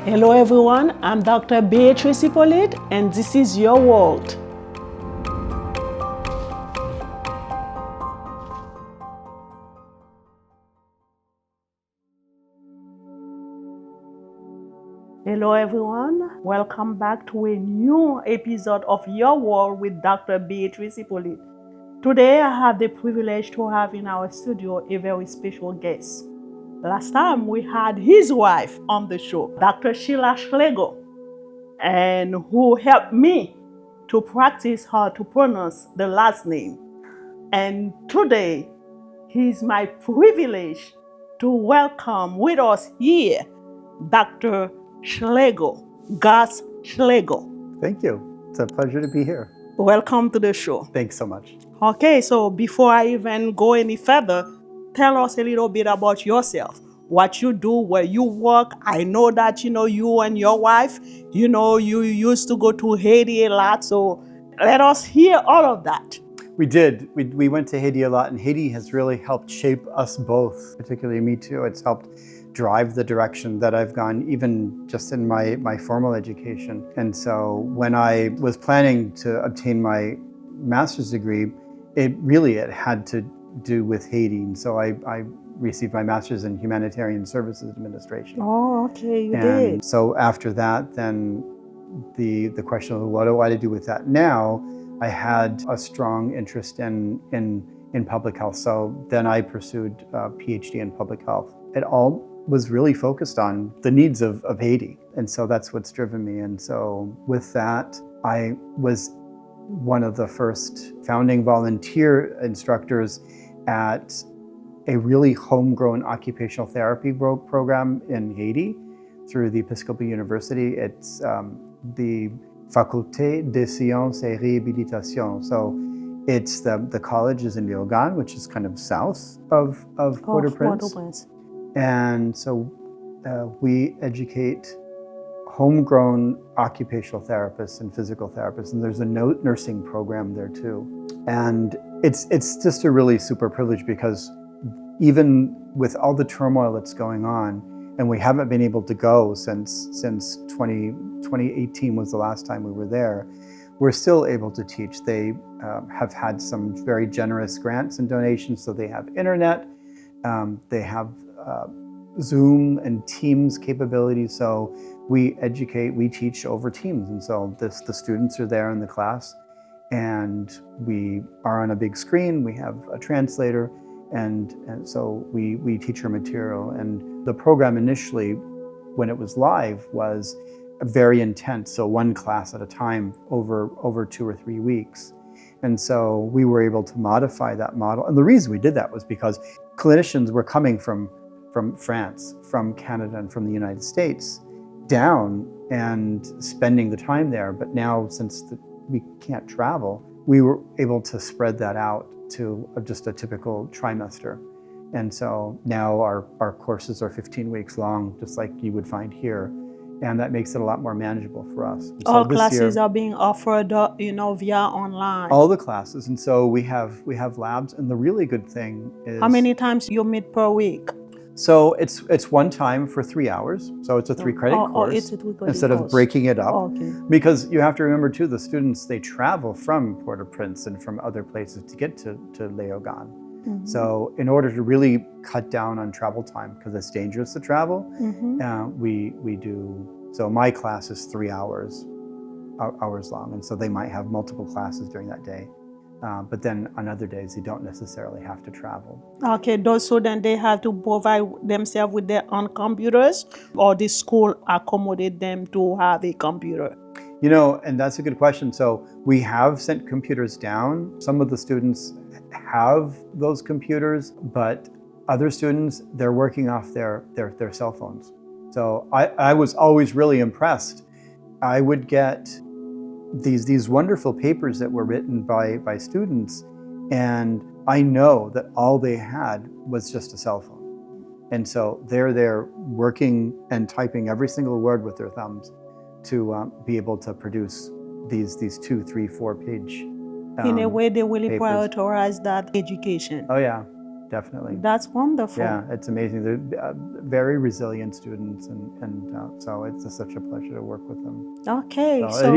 Hello everyone, I'm Dr. Beatrice Hyppolite and this is your world. Hello everyone, welcome back to a new episode of Your World with Dr. Beatrice Hyppolite. Today I have the privilege to have in our studio a very special guest. Last time we had his wife on the show, Dr. Schlegel, and who helped me to practice how to pronounce the last name. And today, it's my privilege to welcome with us here Dr. Schlegel, Gus Schlegel. Thank you. It's a pleasure to be here. Welcome to the show. Thanks so much. Okay, so before I even go any further, tell us a little bit about yourself. What you do, where you work. I know that, you and your wife, you used to go to Haiti a lot. So let us hear all of that. We did. We went to Haiti a lot, and Haiti has really helped shape us both, particularly me too. It's helped drive the direction that I've gone, even just in my formal education. And so when I was planning to obtain my master's degree, it had to do with Haiti. And so I received my master's in humanitarian services administration. Oh, okay, you and did. So after that, then the question of what do I do with that now? I had a strong interest in public health. So then I pursued a PhD in public health. It all was really focused on the needs of Haiti. And so that's what's driven me. And so with that, I was one of the first founding volunteer instructors at a really homegrown occupational therapy program in Haiti through the Episcopal University. It's the Faculté de Sciences et Réhabilitation. So it's the college is in Léogâne, which is kind of south of Port-au-Prince. And so we educate homegrown occupational therapists and physical therapists, and there's a nursing program there too. And it's just a really super privilege because even with all the turmoil that's going on, and we haven't been able to go since 2018 was the last time we were there, we're still able to teach. They have had some very generous grants and donations, so they have internet, they have Zoom and Teams capabilities. So we teach over Teams. And so the students are there in the class and we are on a big screen, we have a translator, and so we teach our material. And the program initially, when it was live, was very intense. So one class at a time over 2 or 3 weeks. And so we were able to modify that model. And the reason we did that was because clinicians were coming from France, from Canada, and from the United States down and spending the time there. But now, since we can't travel, we were able to spread that out to just a typical trimester. And so now our courses are 15 weeks long, just like you would find here. And that makes it a lot more manageable for us. So all classes are being offered, via online. All the classes. And so we have labs. And the really good thing is... How many times you meet per week? So it's one time for 3 hours. So it's a 3-credit course it's a 3-credit instead course. of breaking it up. Okay. Because you have to remember too, the students, they travel from Port-au-Prince and from other places to get to Léogâne. Mm-hmm. So in order to really cut down on travel time, because it's dangerous to travel, we do, so my class is 3 hours long. And so they might have multiple classes during that day. But then on other days, they don't necessarily have to travel. Okay, those students, they have to provide themselves with their own computers, or the school accommodate them to have a computer? And that's a good question. So we have sent computers down. Some of the students have those computers, but other students, they're working off their cell phones. So I was always really impressed. I would get these wonderful papers that were written by students, and I know that all they had was just a cell phone. And so they're there working and typing every single word with their thumbs to be able to produce these 2, 3, 4 page in a way they really papers. prioritize that education. Oh yeah. definitely. That's wonderful. Yeah, it's amazing. They're very resilient students, and so it's just such a pleasure to work with them. Okay, So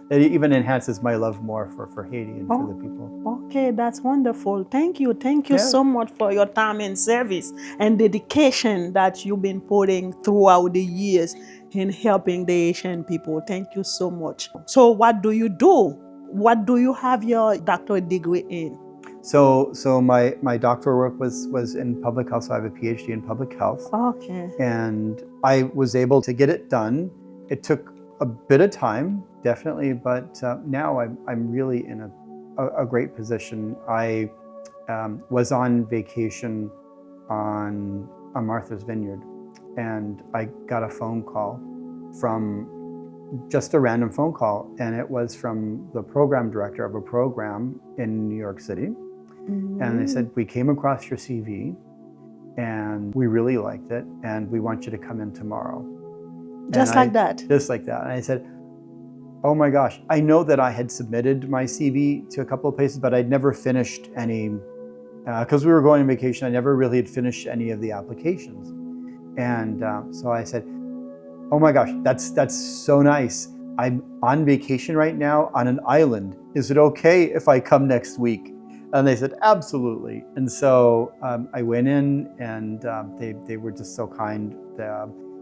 it even enhances my love more for Haiti and for the people. Okay, that's wonderful. Thank you Yeah. so much for your time and service and dedication that you've been putting throughout the years in helping the Asian people. Thank you so much. So what do you do? What do you have your doctorate degree in? So my doctoral work was in public health. So I have a PhD in public health. Okay. And I was able to get it done. It took a bit of time, definitely, but now I'm really in a great position. I was on vacation on Martha's Vineyard, and I got a phone call from just a random phone call, and it was from the program director of a program in New York City. Mm-hmm. And they said, we came across your CV and we really liked it, and we want you to come in tomorrow. Just like that? Just like that. And I said, oh my gosh, I know that I had submitted my CV to a couple of places, but I'd never finished any, because we were going on vacation, I never really had finished any of the applications. And so I said, oh my gosh, that's so nice. I'm on vacation right now on an island. Is it okay if I come next week? And they said, absolutely. And so I went in, and they were just so kind.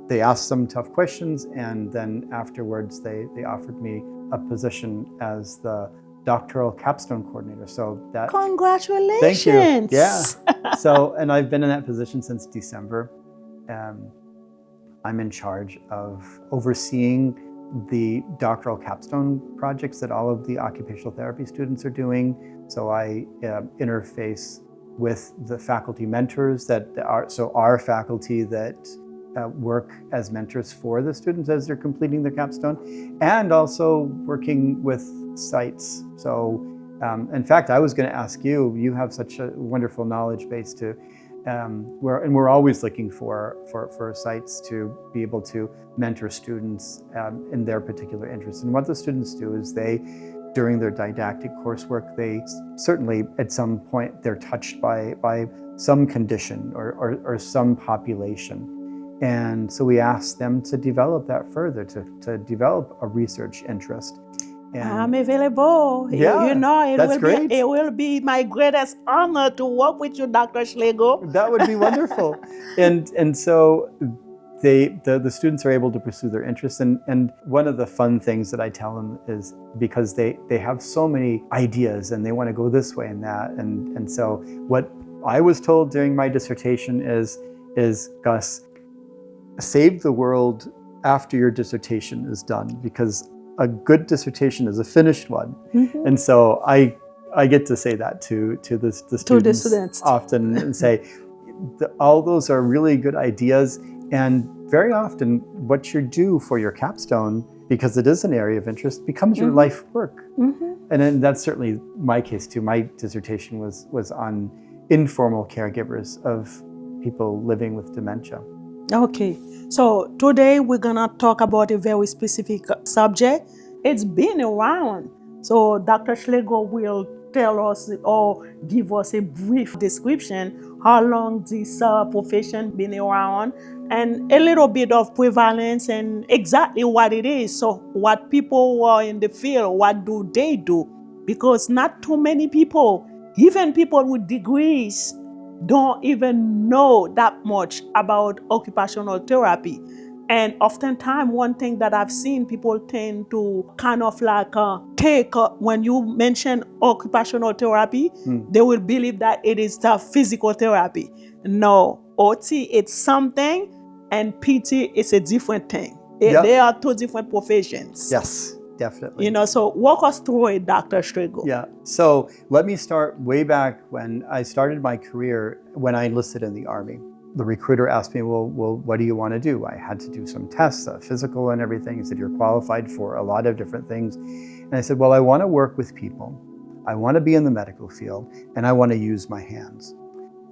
They asked some tough questions, and then afterwards they offered me a position as the doctoral capstone coordinator. So that, congratulations. Thank you. Yeah. So, and I've been in that position since December. I'm in charge of overseeing the doctoral capstone projects that all of the occupational therapy students are doing. So I interface with the faculty mentors that are, so our faculty that work as mentors for the students as they're completing their capstone, and also working with sites. So in fact, I was going to ask you, you have such a wonderful knowledge base to we're always looking for sites to be able to mentor students in their particular interests. And what the students do is during their didactic coursework, they certainly at some point they're touched by some condition or some population. And so we ask them to develop that further, to develop a research interest. And I'm available. Yeah, it will be my greatest honor to work with you, Dr. Schlegel. That would be wonderful. And so the students are able to pursue their interests. And one of the fun things that I tell them is, because they have so many ideas and they want to go this way and that. And so what I was told during my dissertation is Gus, save the world after your dissertation is done, because a good dissertation is a finished one. Mm-hmm. And so I get to say that to the students often, and say, all those are really good ideas. And very often what you do for your capstone, because it is an area of interest, becomes your life work. Mm-hmm. And then that's certainly my case too. My dissertation was on informal caregivers of people living with dementia. Okay, so today we're gonna talk about a very specific subject. It's been around. So Dr. Schlegel will tell us or give us a brief description how long this profession been around, and a little bit of prevalence and exactly what it is. So what people who are in the field, what do they do? Because not too many people, even people with degrees, don't even know that much about occupational therapy. And oftentimes, one thing that I've seen, people tend to kind of like take, when you mention occupational therapy, they will believe that it is the physical therapy. No, OT, it's something, and PT is a different thing. They are two different professions. Yes. Definitely. So walk us through it, Dr. Schlegel. Yeah. So let me start way back when I started my career, when I enlisted in the Army. The recruiter asked me, well, what do you want to do? I had to do some tests, physical and everything. He said, you're qualified for a lot of different things. And I said, well, I want to work with people. I want to be in the medical field, and I want to use my hands.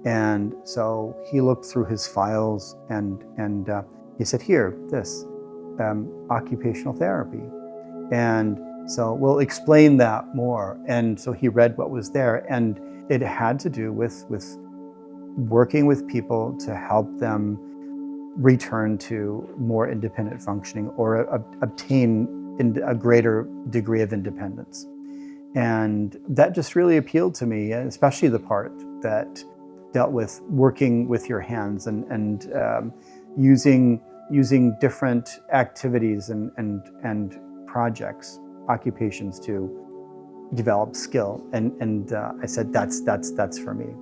And so he looked through his files and he said, here, this, occupational therapy. And so we'll explain that more. And so he read what was there, and it had to do with working with people to help them return to more independent functioning or obtain a greater degree of independence. And that just really appealed to me, especially the part that dealt with working with your hands and using different activities and projects, occupations to develop skill. And I said, that's for me.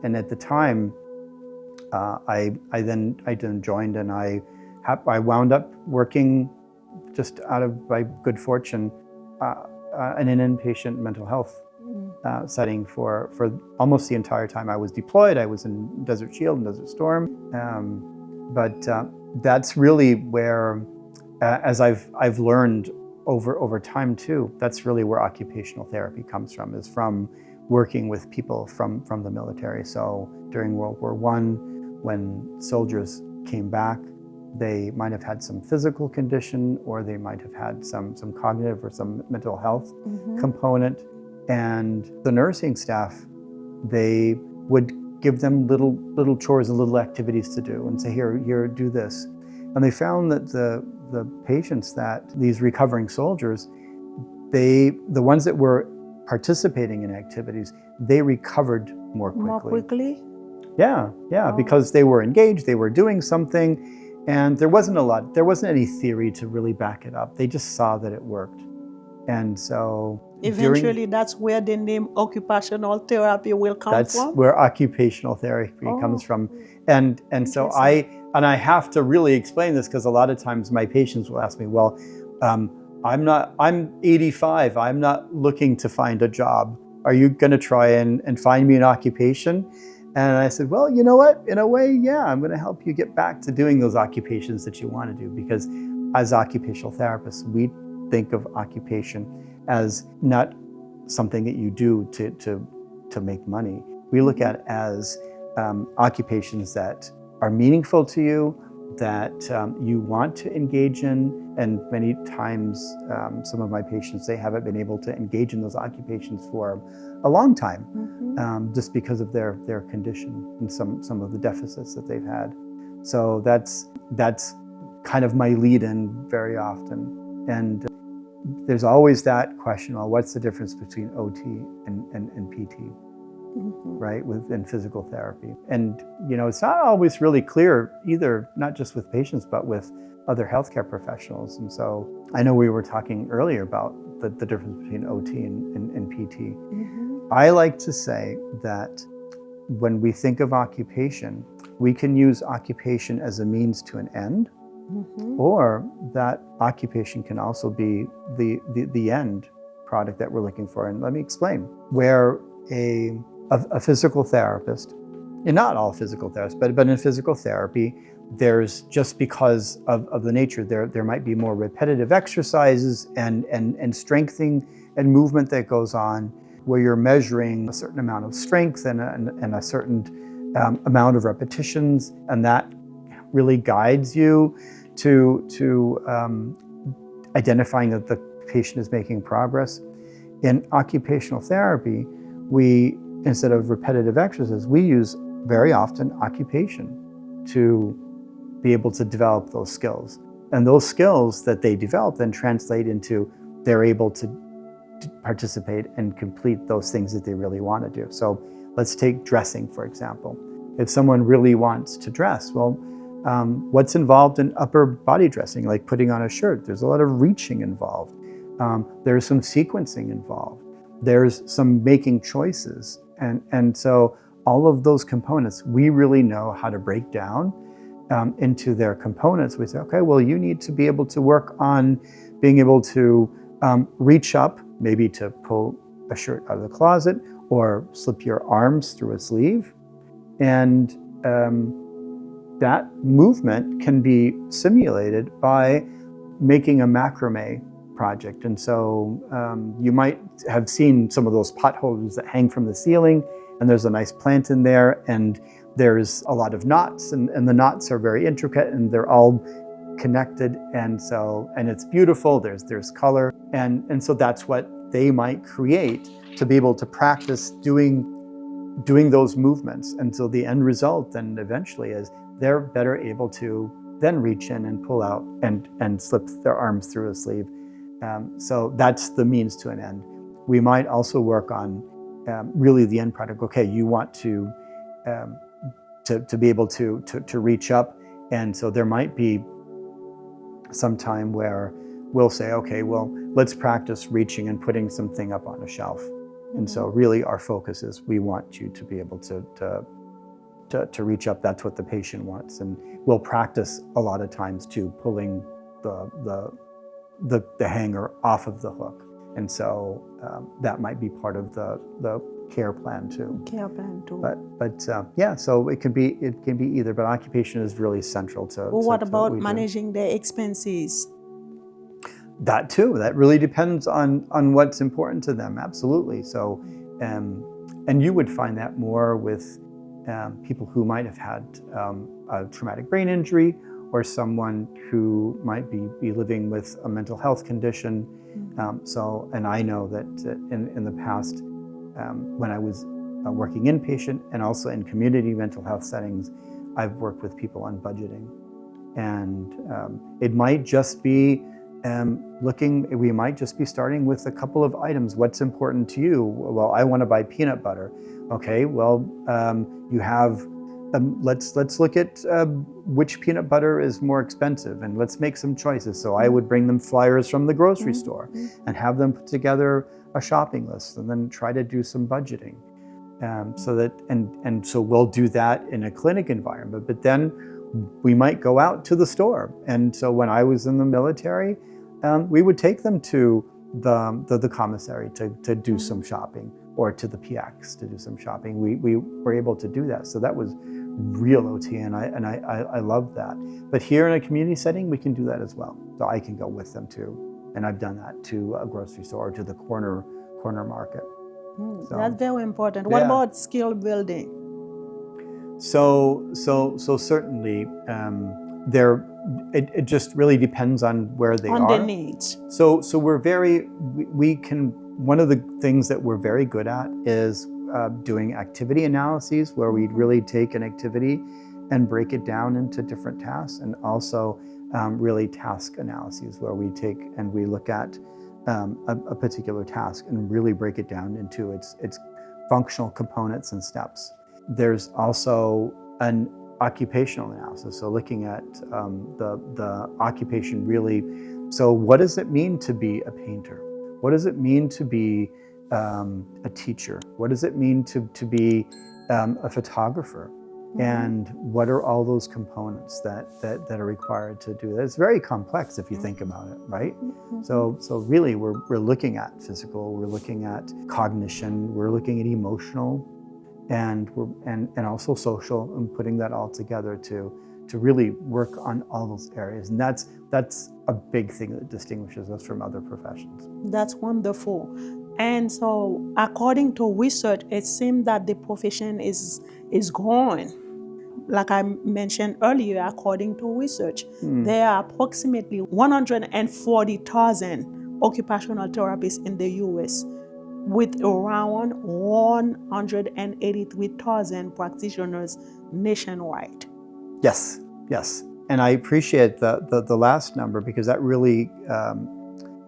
And at the time, I then joined, and I wound up working just out of my good fortune in an inpatient mental health setting for almost the entire time I was deployed. I was in Desert Shield and Desert Storm, but that's really where, as I've learned over time too, that's really where occupational therapy comes from, is from working with people from the military. So during World War I, when soldiers came back, they might have had some physical condition, or they might have had some cognitive or some mental health component. And the nursing staff, they would give them little chores and little activities to do and say, here, do this. And they found that the patients, these recovering soldiers, the ones that were participating in activities, they recovered more quickly. More quickly? Yeah, Oh. because they were engaged, they were doing something, and there wasn't any theory to really back it up. They just saw that it worked. And so eventually that's where the name occupational therapy will come from? That's where occupational therapy comes from. And so I have to really explain this, because a lot of times my patients will ask me, well, I'm 85, I'm not looking to find a job. Are you gonna try and find me an occupation? And I said, well, you know what? In a way, yeah, I'm gonna help you get back to doing those occupations that you wanna do, because as occupational therapists, we think of occupation as not something that you do to make money. We look at it as occupations that are meaningful to you, that you want to engage in. And many times, some of my patients, they haven't been able to engage in those occupations for a long time, just because of their condition and some of the deficits that they've had. So that's kind of my lead-in very often. And there's always that question, well, what's the difference between OT and PT? Right, within physical therapy. And it's not always really clear either, not just with patients, but with other healthcare professionals. And so I know we were talking earlier about the difference between OT and PT. I like to say that when we think of occupation, we can use occupation as a means to an end, or that occupation can also be the end product that we're looking for. And let me explain. Where a physical therapist, and not all physical therapists, but in physical therapy, there's, just because of the nature, there might be more repetitive exercises and strengthening and movement that goes on, where you're measuring a certain amount of strength and a certain amount of repetitions, and that really guides you to identifying that the patient is making progress. In occupational therapy, instead of repetitive exercises, we use very often occupation to be able to develop those skills. And those skills that they develop then translate into, they're able to participate and complete those things that they really want to do. So let's take dressing, for example. If someone really wants to dress, well, what's involved in upper body dressing, like putting on a shirt? There's a lot of reaching involved. There's some sequencing involved. There's some making choices. And so all of those components, we really know how to break down into their components. We say, okay, well, you need to be able to work on being able to reach up, maybe to pull a shirt out of the closet, or slip your arms through a sleeve. And that movement can be simulated by making a macrame project. And so you might have seen some of those pot holders that hang from the ceiling, and there's a nice plant in there, and there's a lot of knots, and the knots are very intricate, and they're all connected, and it's beautiful. There's color, and so that's what they might create to be able to practice doing doing those movements. And so the end result then eventually is they're better able to then reach in and pull out and slip their arms through a sleeve. So that's the means to an end. We might also work on really the end product. Okay, you want to be able to reach up, and so there might be some time where we'll say, okay, well, let's practice reaching and putting something up on a shelf. And so really our focus is we want you to be able to reach up. That's what the patient wants. And we'll practice a lot of times too, pulling the hanger off of the hook. And so that might be part of the care plan too. Care plan too. But yeah, so it can be either, but occupation is really central to. Well, what about managing the expenses? That too. That really depends on what's important to them. Absolutely. So, and you would find that more with people who might have had a traumatic brain injury, or someone who might be living with a mental health condition. So, and I know that in the past, when I was working inpatient and also in community mental health settings, I've worked with people on budgeting, and it might just be we might just be starting with a couple of items. What's important to you? Well, I want to buy peanut butter. Okay, well, you have, let's look at which peanut butter is more expensive, and let's make some choices. So I would bring them flyers from the grocery store and have them put together a shopping list, and then try to do some budgeting. So that, and so we'll do that in a clinic environment, but then we might go out to the store. And so when I was in the military, we would take them to the commissary to do some shopping, or to the PX to do some shopping. We were able to do that. So that was real OT, and I love that. But here in a community setting, we can do that as well. So I can go with them too. And I've done that to a grocery store, or to the corner market. So, that's very important. What about skill building? So certainly, it just really depends on where they are. On the needs. So we can, one of the things that we're very good at is doing activity analyses, where we'd really take an activity and break it down into different tasks, and also really task analyses, where we take and we look at a particular task and really break it down into its functional components and steps. There's also an occupational analysis, so looking at the occupation really. So what does it mean to be a painter? What does it mean to be a teacher? What does it mean to be a photographer? And what are all those components that are required to do that? It's very complex if you think about it, right? So really we're looking at physical, we're looking at cognition, we're looking at emotional, and also social, and putting that all together to really work on all those areas. And that's a big thing that distinguishes us from other professions. That's wonderful. And so according to research, it seems that the profession is growing. Like I mentioned earlier, according to research, there are approximately 140,000 occupational therapists in the US, with around 183,000 practitioners nationwide. Yes. And I appreciate the last number, because that really,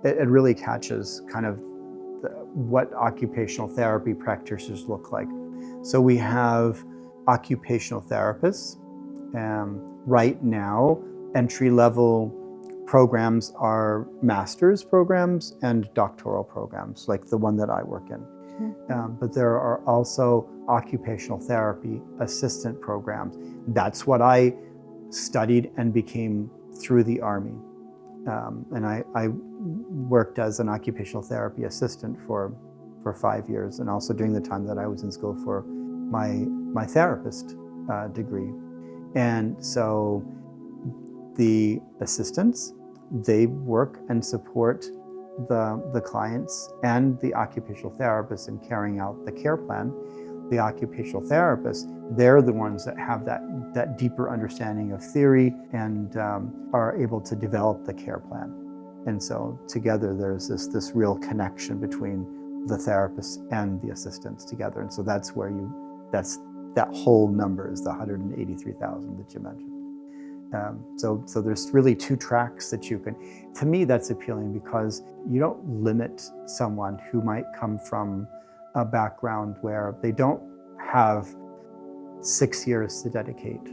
it really catches kind of what occupational therapy practitioners look like. So we have occupational therapists. Right now, entry-level programs are master's programs and doctoral programs, like the one that I work in. But there are also occupational therapy assistant programs. That's what I studied and became through the Army. And I worked as an occupational therapy assistant for 5 years, and also during the time that I was in school for my therapist degree. And so the assistants, they work and support the clients and the occupational therapists in carrying out the care plan. The occupational therapists, they're the ones that have that deeper understanding of theory and are able to develop the care plan. And so together there's this real connection between the therapists and the assistants together. And so that's where that whole number is the 183,000 that you mentioned. So there's really two tracks that you can. To me, that's appealing because you don't limit someone who might come from a background where they don't have 6 years to dedicate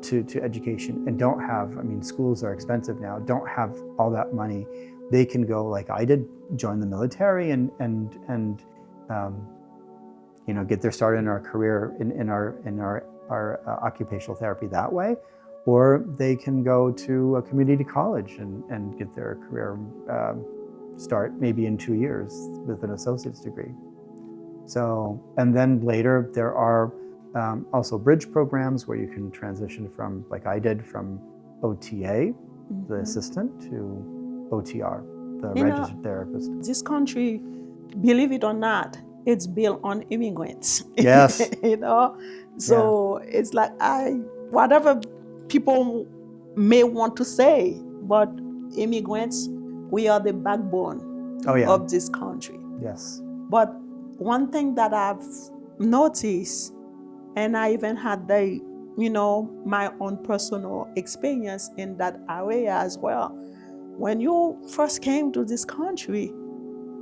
to education and don't have, I mean, schools are expensive now, don't have all that money. They can go like I did, join the military and get their start in our career in our occupational therapy that way, or they can go to a community college and get their career start maybe in 2 years with an associate's degree. So, and then later there are also bridge programs where you can transition from, like I did, from OTA, the assistant, to OTR, the registered therapist. This country, believe it or not, it's built on immigrants. Yes. So it's like whatever people may want to say, but immigrants, we are the backbone of this country. Yes. But one thing that I've noticed, and I even had my own personal experience in that area as well. When you first came to this country,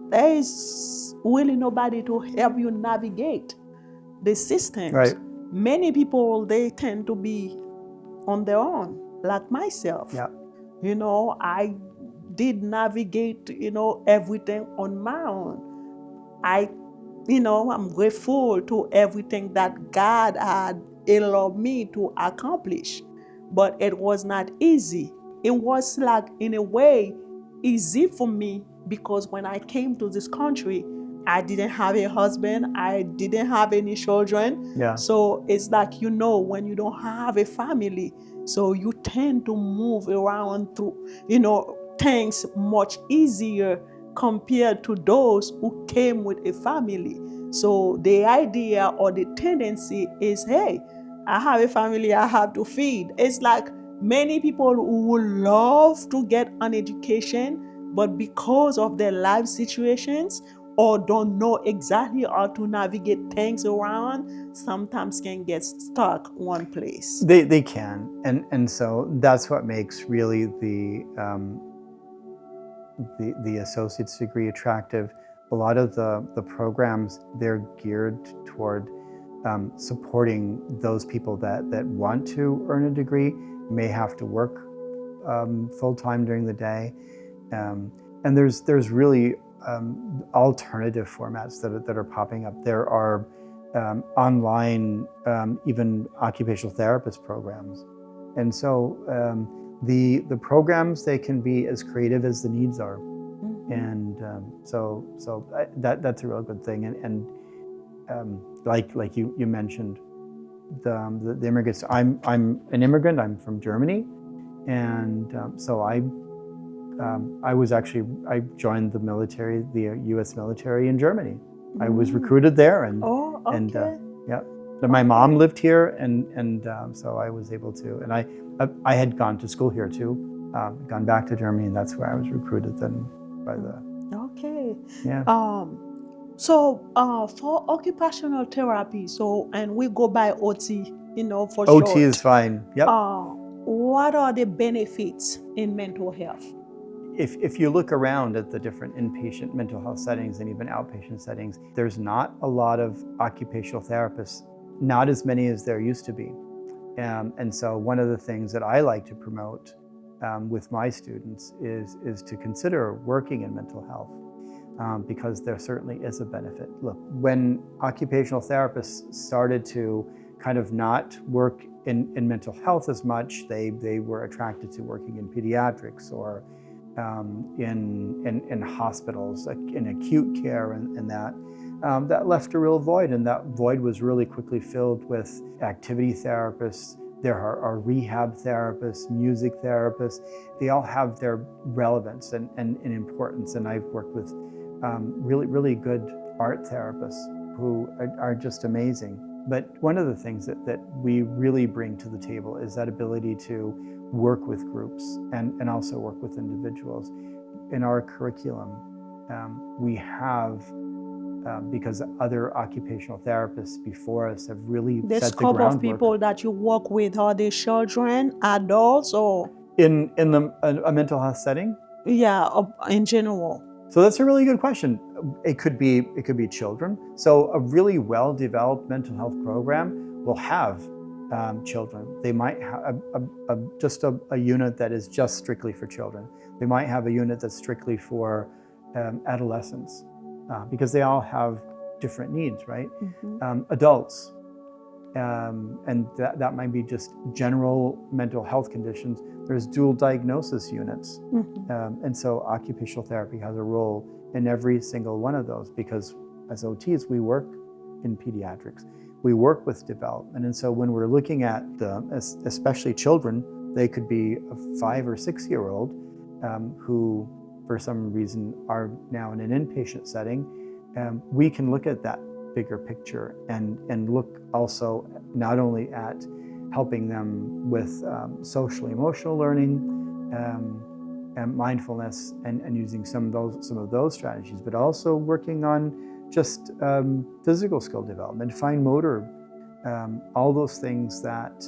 there is really nobody to help you navigate the system. Right. Many people, they tend to be on their own, like myself. Yeah. I did navigate, everything on my own. I'm grateful to everything that God had allowed me to accomplish, but it was not easy. It was like, in a way, easy for me because when I came to this country, I didn't have a husband, I didn't have any children. Yeah. So it's like, when you don't have a family, so you tend to move around through, things much easier compared to those who came with a family. So the idea or the tendency is, hey, I have a family, I have to feed. It's like many people who would love to get an education, but because of their life situations or don't know exactly how to navigate things around, sometimes can get stuck one place. They can, and so that's what makes really the associate's degree attractive. A lot of the programs, they're geared toward supporting those people that want to earn a degree, may have to work full-time during the day. And there's really alternative formats that are popping up. There are online, even occupational therapist programs. And so the programs, they can be as creative as the needs are. And so that's a real good thing. And like you mentioned, the immigrants. I'm an immigrant. I'm from Germany, and so I joined the military, the U.S. military in Germany. I was recruited there, and my mom lived here, and so I was able to. And I had gone to school here too, gone back to Germany, and that's where I was recruited then by the. Okay. Yeah. So for occupational therapy, and we go by OT, for OT short. is fine. Yep. What are the benefits in mental health? If you look around at the different inpatient mental health settings and even outpatient settings, there's not a lot of occupational therapists, not as many as there used to be. And so one of the things that I like to promote with my students is to consider working in mental health, because there certainly is a benefit. Look, when occupational therapists started to kind of not work in mental health as much, they were attracted to working in pediatrics or in hospitals, in acute care, and that left a real void, and that void was really quickly filled with activity therapists. There are rehab therapists, music therapists. They all have their relevance and importance, and I've worked with really good art therapists who are just amazing. But one of the things that we really bring to the table is that ability to work with groups and also work with individuals. In our curriculum, we have because other occupational therapists before us have really The set the scope of groundwork. people that you work with, are they children, adults, or In a mental health setting? yeah, in general? So that's a really good question. It could be children. So a really well-developed mental health program will have children. They might have just a unit that is just strictly for children. They might have a unit that's strictly for adolescents, because they all have different needs, right? Adults, and that might be just general mental health conditions. There's dual diagnosis units. And so occupational therapy has a role in every single one of those, because as OTs, we work in pediatrics. We work with development. And so when we're looking at especially children, they could be a 5 or 6 year old who for some reason are now in an inpatient setting. We can look at that bigger picture and look also not only at helping them with social emotional learning and mindfulness and using some of those strategies, but also working on just physical skill development, fine motor, all those things that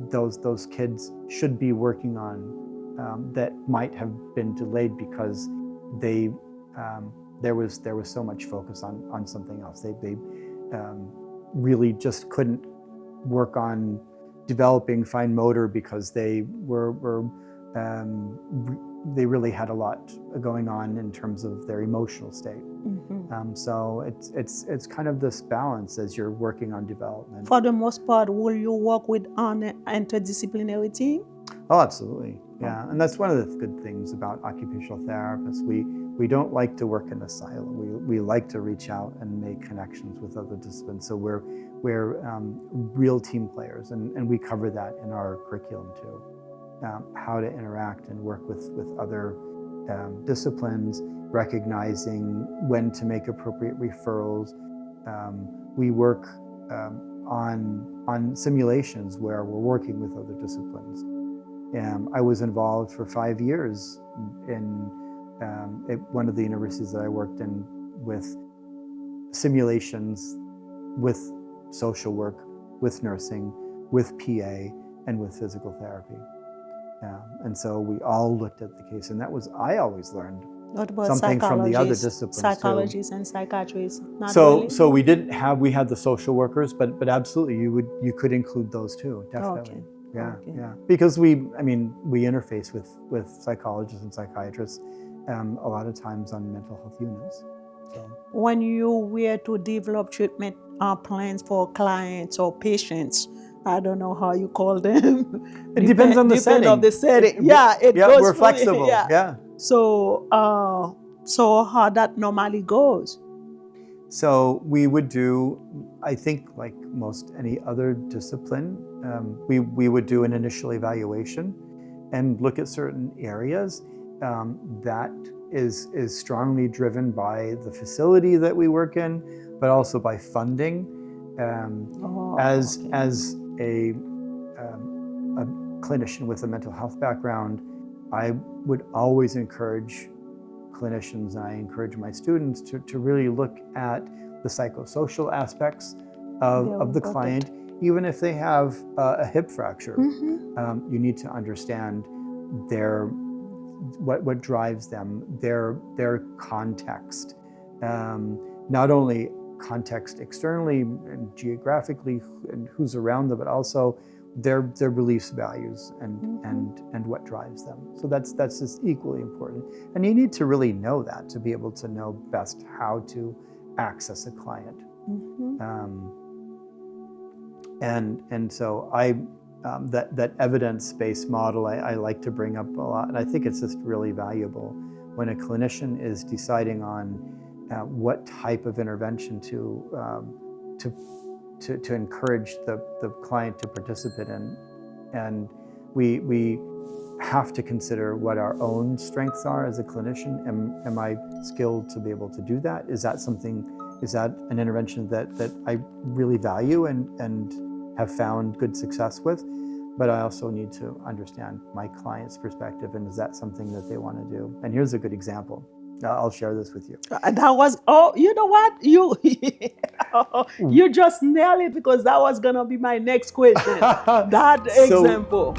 those kids should be working on that might have been delayed because there was so much focus on something else. They really just couldn't work on developing fine motor because they really had a lot going on in terms of their emotional state. So it's kind of this balance as you're working on development. For the most part, will you work with an interdisciplinary team? Oh, absolutely. Yeah, and that's one of the good things about occupational therapists. We don't like to work in a silo. We like to reach out and make connections with other disciplines. So we're real team players, and we cover that in our curriculum too. How to interact and work with other disciplines, recognizing when to make appropriate referrals. We work on simulations where we're working with other disciplines. I was involved for 5 years in at one of the universities that I worked in with simulations with social work, with nursing, with PA, and with physical therapy. And so we all looked at the case, and I always learned What about something from the other disciplines psychologists and psychiatrists? Not so really? so we had the social workers, but absolutely you could include those too, definitely. Okay. Yeah. Because we interface with psychologists and psychiatrists a lot of times on mental health units. So. When you were to develop treatment plans for clients or patients, I don't know how you call them. It depends on the setting. Depends on the setting. It goes we're through, flexible. Yeah. So how that normally goes? So we would do, I think, like most any other discipline, we would do an initial evaluation and look at certain areas that is strongly driven by the facility that we work in, but also by funding. As a clinician with a mental health background, I would always encourage clinicians, and I encourage my students to really look at the psychosocial aspects of the client. Even if they have a hip fracture, you need to understand what drives them, their context, not only context externally and geographically and who's around them, but also their beliefs, values, and what drives them. So that's just equally important. And you need to really know that to be able to know best how to access a client. And so that evidence-based model I like to bring up a lot, and I think it's just really valuable when a clinician is deciding on what type of intervention to encourage the client to participate in. And we have to consider what our own strengths are as a clinician. Am I skilled to be able to do that? Is that an intervention that I really value and have found good success with? But I also need to understand my client's perspective, and is that something that they want to do? And here's a good example. I'll share this with you. That was, oh, you know what? You just nailed it, because that was going to be my next question. That example.